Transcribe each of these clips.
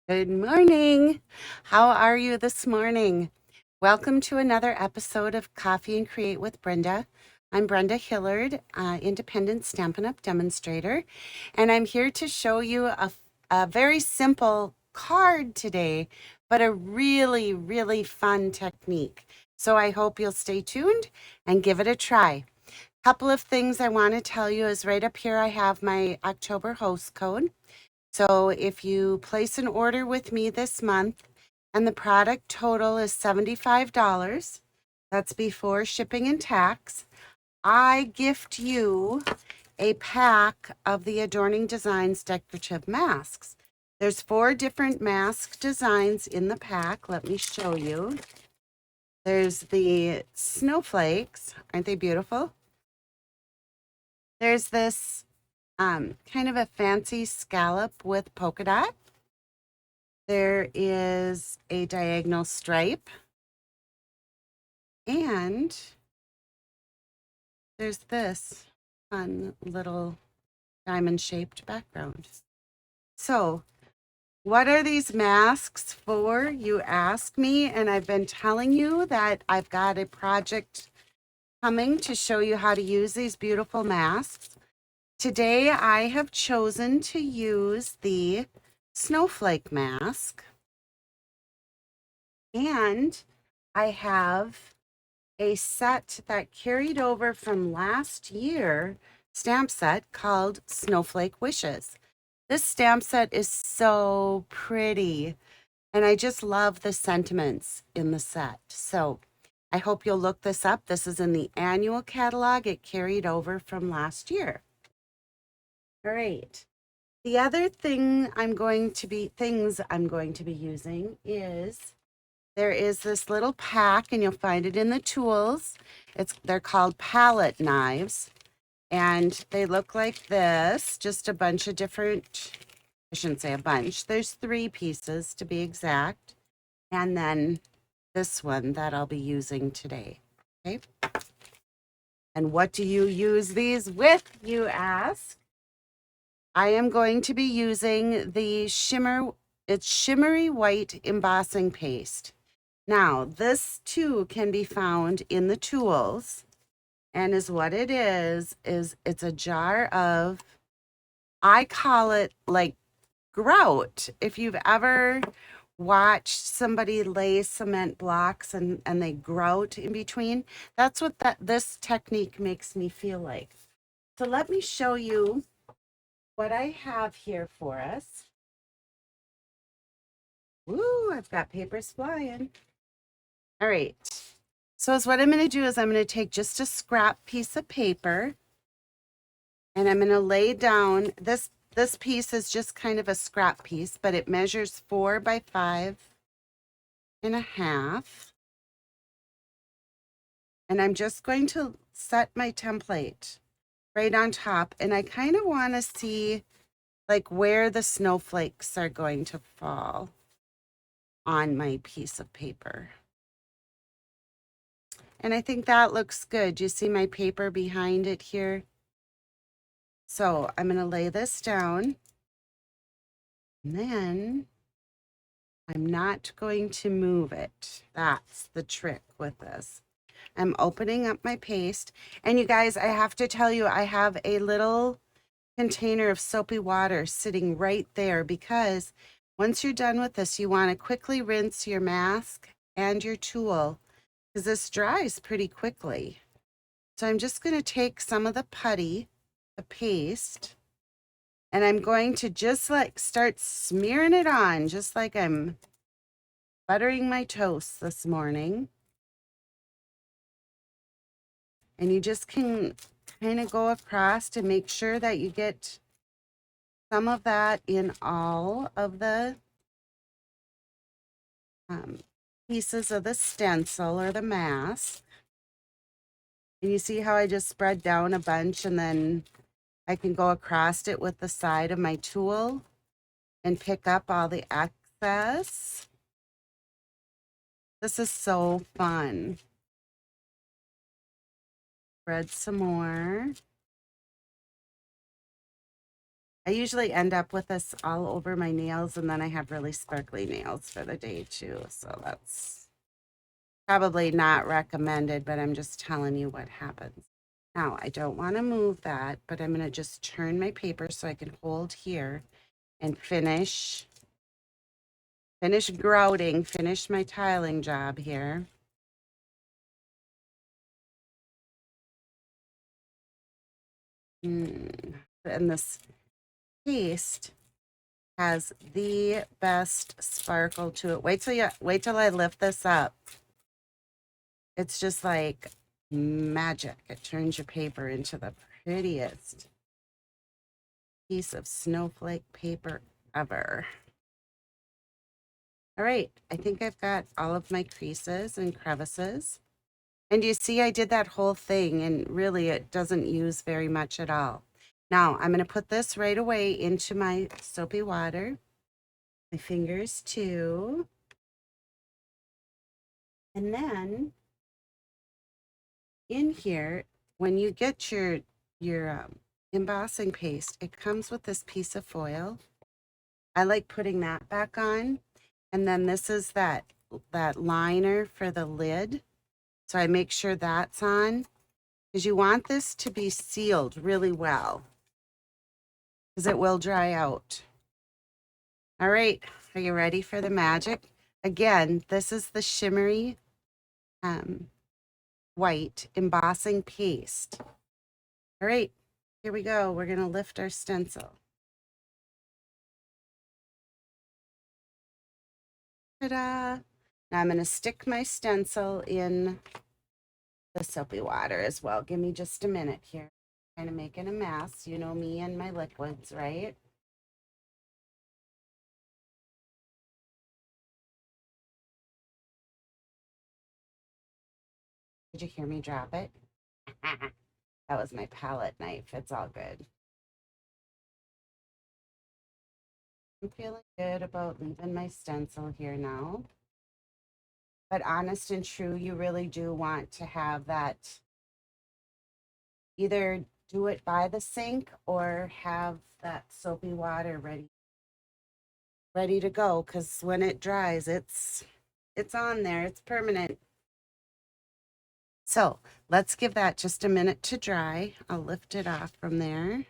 Good morning. How are you this morning? Welcome to another episode of Coffee and Create with Brenda. I'm Brenda Hillard, independent Stampin' Up! Demonstrator, and I'm here to show you a very simple card today, but a really, really fun technique. So I hope you'll stay tuned and give it a try. Couple of things I want to tell you is right up here I have my October host code. So if you place an order with me this month and the product total is $75, that's before shipping and tax, I gift you a pack of the Adorning Designs decorative masks. There's 4 different mask designs in the pack. Let me show you. There's the snowflakes. Aren't they beautiful? There's this kind of a fancy scallop with polka dot. There is a diagonal stripe, and there's this fun little diamond-shaped background. So, what are these masks for, you ask me, and I've been telling you that I've got a project coming to show you how to use these beautiful masks. Today, I have chosen to use the snowflake mask, and I have a set that carried over from last year stamp set called Snowflake Wishes. This stamp set is so pretty, and I just love the sentiments in the set. So I hope you'll look this up. This is in the annual catalog. It carried over from last year. All right. The other things I'm going to be using is there is this little pack, and you'll find it in the tools. They're called palette knives, and they look like this, just a bunch of different, I shouldn't say a bunch, there's 3 pieces to be exact, and then this one that I'll be using today, okay? And what do you use these with, you ask? I am going to be using the shimmery white embossing paste. Now, this too can be found in the tools, and is what it is it's a jar of, I call it like grout. If you've ever watched somebody lay cement blocks and they grout in between, that's what this technique makes me feel like. So let me show you what I have here for us. Woo, I've got papers flying. All right. So what I'm going to do is I'm going to take just a scrap piece of paper, and I'm going to lay down this piece is just kind of a scrap piece, but it measures 4 by 5.5. And I'm just going to set my template right on top, and I kind of want to see like where the snowflakes are going to fall on my piece of paper. And I think that looks good. You see my paper behind it here? So I'm going to lay this down, and then I'm not going to move it. That's the trick with this. I'm opening up my paste, and you guys, I have to tell you, I have a little container of soapy water sitting right there, because once you're done with this, you want to quickly rinse your mask and your tool, because this dries pretty quickly. So I'm just going to take some of the putty, the paste, and I'm going to just like start smearing it on, just like I'm buttering my toast this morning. And you just can kind of go across to make sure that you get some of that in all of the pieces of the stencil or the mask. And you see how I just spread down a bunch, and then I can go across it with the side of my tool and pick up all the excess. This is so fun. Spread some more. I usually end up with this all over my nails, and then I have really sparkly nails for the day too. So that's probably not recommended, but I'm just telling you what happens. Now, I don't want to move that, but I'm going to just turn my paper so I can hold here and finish grouting, finish my tiling job here. And this paste has the best sparkle to it. Wait till I lift this up. It's just like magic. It turns your paper into the prettiest piece of snowflake paper ever. All right, I think I've got all of my creases and crevices. And you see I did that whole thing, and really it doesn't use very much at all. Now I'm going to put this right away into my soapy water. My fingers too. And then in here, when you get your embossing paste, it comes with this piece of foil. I like putting that back on. And then this is that liner for the lid. So I make sure that's on, because you want this to be sealed really well, because it will dry out. All right, are you ready for the magic? Again, this is the shimmery white embossing paste. All right, here we go. We're going to lift our stencil. Ta-da! Now I'm going to stick my stencil in the soapy water as well. Give me just a minute here. Kind of making a mess. You know me and my liquids, right? Did you hear me drop it? That was my palette knife. It's all good. I'm feeling good about leaving my stencil here now. But honest and true, you really do want to have that, either do it by the sink or have that soapy water ready to go, because when it dries, it's on there. It's permanent. So let's give that just a minute to dry. I'll lift it off from there,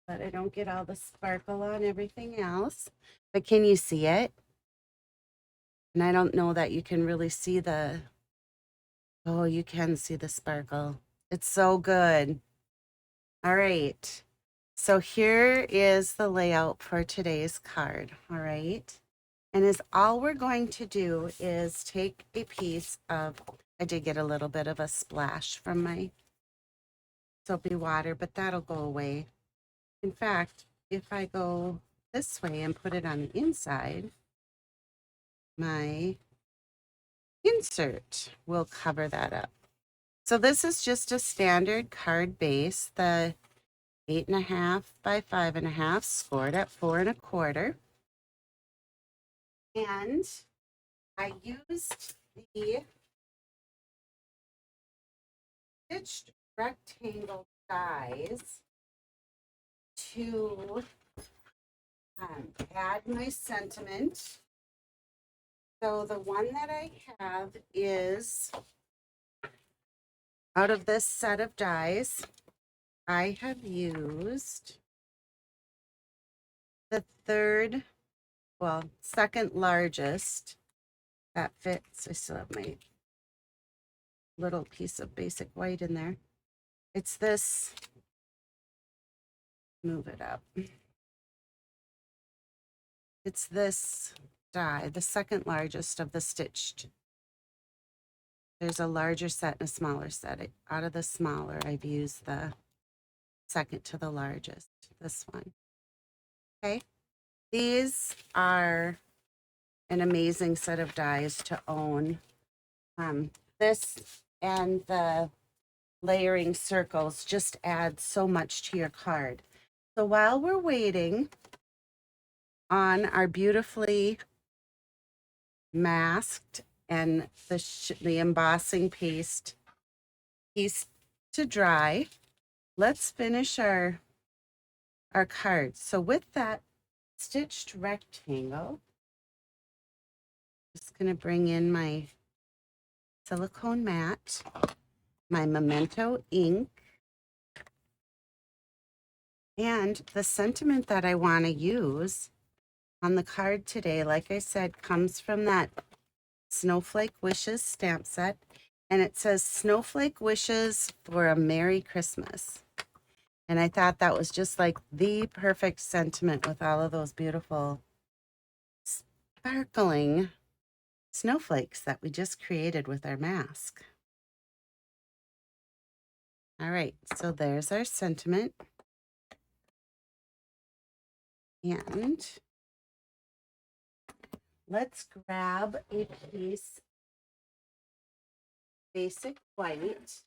but I don't get all the sparkle on everything else. But can you see it? And I don't know that you can really see the, oh, you can see the sparkle. It's so good. All right. So here is the layout for today's card. All right. And is all we're going to do is take a piece of, I did get a little bit of a splash from my soapy water, but that'll go away. In fact, if I go this way and put it on the inside, my insert will cover that up. So this is just a standard card base, the 8.5 by 5.5, scored at 4.25. And I used the stitched rectangle dies to add my sentiment. So the one that I have is, out of this set of dies, I have used the second largest that fits. I still have my little piece of basic white in there. It's this, move it up. It's this die, the second largest of the stitched. There's a larger set and a smaller set. Out of the smaller, I've used the second to the largest, this one. Okay, these are an amazing set of dies to own. This and the layering circles just add so much to your card. So while we're waiting on our beautifully masked and the embossing paste piece to dry, let's finish our card. So with that stitched rectangle, just going to bring in my silicone mat, my Memento ink, and the sentiment that I want to use on the card today, like I said, comes from that Snowflake Wishes stamp set. And it says Snowflake Wishes for a Merry Christmas. And I thought that was just like the perfect sentiment with all of those beautiful sparkling snowflakes that we just created with our mask. All right, so there's our sentiment. And let's grab a piece basic white.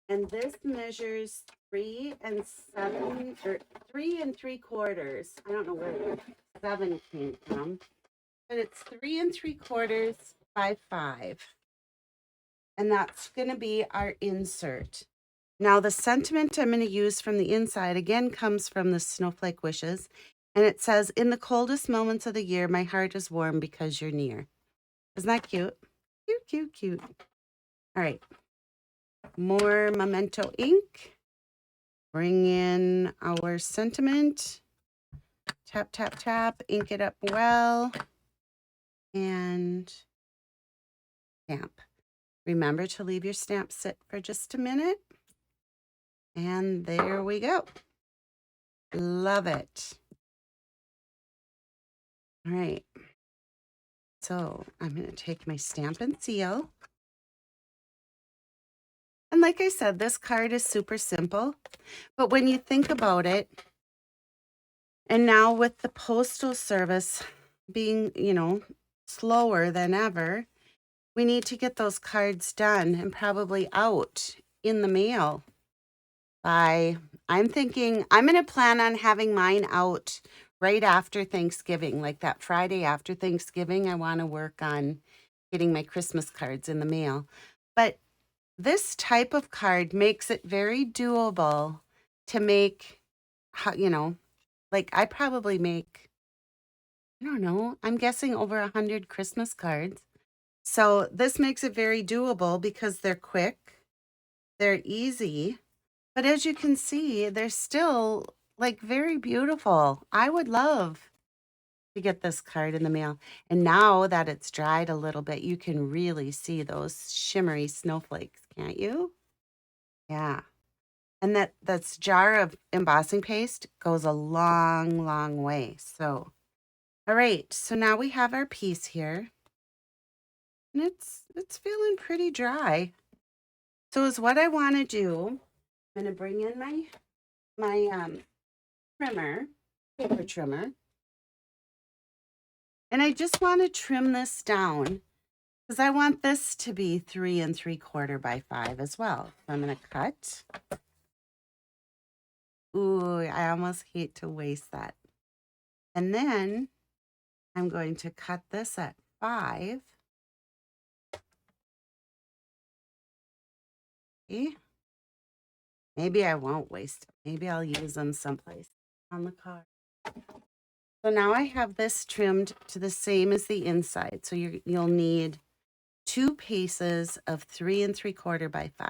And this measures 3 3/4. I don't know where 7 came from, but it's 3 3/4 by 5. And that's going to be our insert. Now, the sentiment I'm going to use from the inside again comes from the Snowflake Wishes. And it says, in the coldest moments of the year, my heart is warm because you're near. Isn't that cute? Cute, cute, cute. All right. More Memento ink. Bring in our sentiment. Tap, tap, tap. Ink it up well. And stamp. Remember to leave your stamp sit for just a minute. And there we go. Love it. All right. So I'm going to take my stamp and seal. And like I said, this card is super simple. But when you think about it, and now with the postal service being, slower than ever, we need to get those cards done and probably out in the mail by, I'm thinking, I'm going to plan on having mine out right after Thanksgiving, like that Friday after Thanksgiving. I want to work on getting my Christmas cards in the mail. But this type of card makes it very doable to make, like I probably make, I don't know, I'm guessing over 100 Christmas cards. So this makes it very doable because they're quick, they're easy, but as you can see, they're still like very beautiful. I would love to get this card in the mail. And now that it's dried a little bit, you can really see those shimmery snowflakes, can't you? Yeah. And that's jar of embossing paste goes a long, long way. So, all right. So now we have our piece here. And it's feeling pretty dry. So is what I want to do. I'm going to bring in my trimmer, paper trimmer. And I just want to trim this down because I want this to be 3 3/4 by 5 as well. So I'm going to cut. Ooh, I almost hate to waste that. And then I'm going to cut this at 5. Okay. Maybe I won't waste it. Maybe I'll use them someplace on the card. So now I have this trimmed to the same as the inside. So you'll need 2 pieces of 3 3/4 by 5.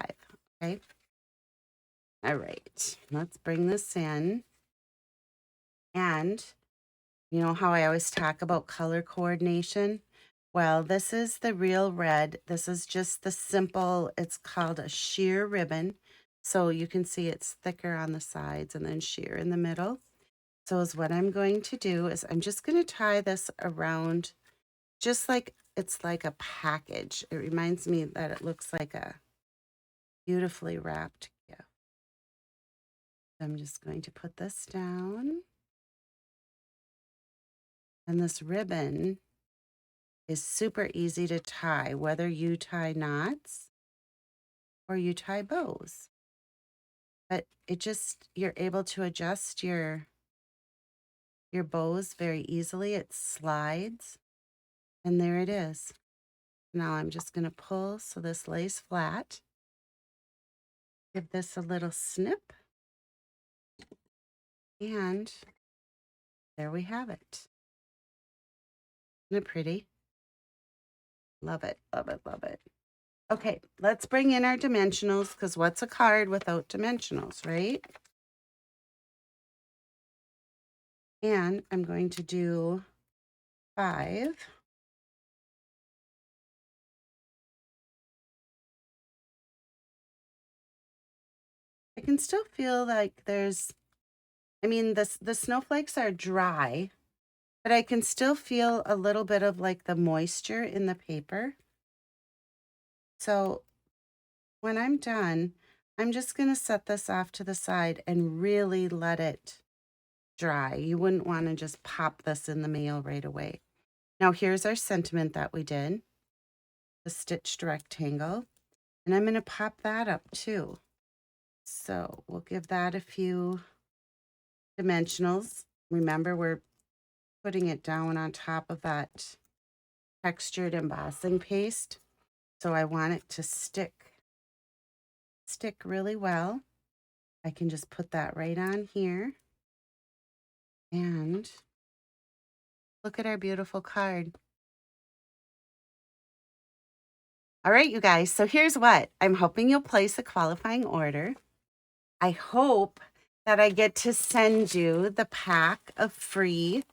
Okay. All right. Let's bring this in. And you know how I always talk about color coordination? Well, this is the real red. This is just the simple, it's called a sheer ribbon. So you can see it's thicker on the sides and then sheer in the middle. So is what I'm going to do is I'm just going to tie this around just like it's like a package. It reminds me that it looks like a beautifully wrapped gift. I'm just going to put this down. And this ribbon is super easy to tie, whether you tie knots or you tie bows. But it just, you're able to adjust your bows very easily. It slides, and there it is. Now I'm just going to pull so this lays flat. Give this a little snip. And there we have it. Isn't it pretty? Love it, love it, love it. Okay, let's bring in our dimensionals, because what's a card without dimensionals, right? And I'm going to do 5. I can still feel like there's, I mean, the snowflakes are dry, but I can still feel a little bit of like the moisture in the paper. So when I'm done, I'm just going to set this off to the side and really let it dry. You wouldn't want to just pop this in the mail right away. Now here's our sentiment that we did, the stitched rectangle, and I'm going to pop that up too. So we'll give that a few dimensionals. Remember, we're putting it down on top of that textured embossing paste. So I want it to stick really well. I can just put that right on here. And look at our beautiful card. All right, you guys. So here's what. I'm hoping you'll place a qualifying order. I hope that I get to send you the pack of free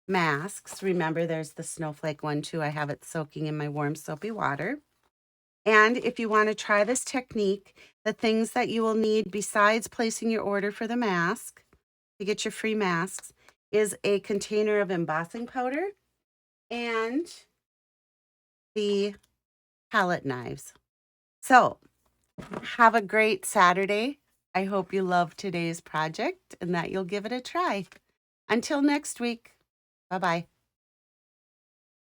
masks. Remember, there's the snowflake one too. I have it soaking in my warm soapy water. And if you want to try this technique, the things that you will need besides placing your order for the mask to get your free masks is a container of embossing powder and the palette knives. So have a great Saturday. I hope you love today's project and that you'll give it a try. Until next week, bye-bye.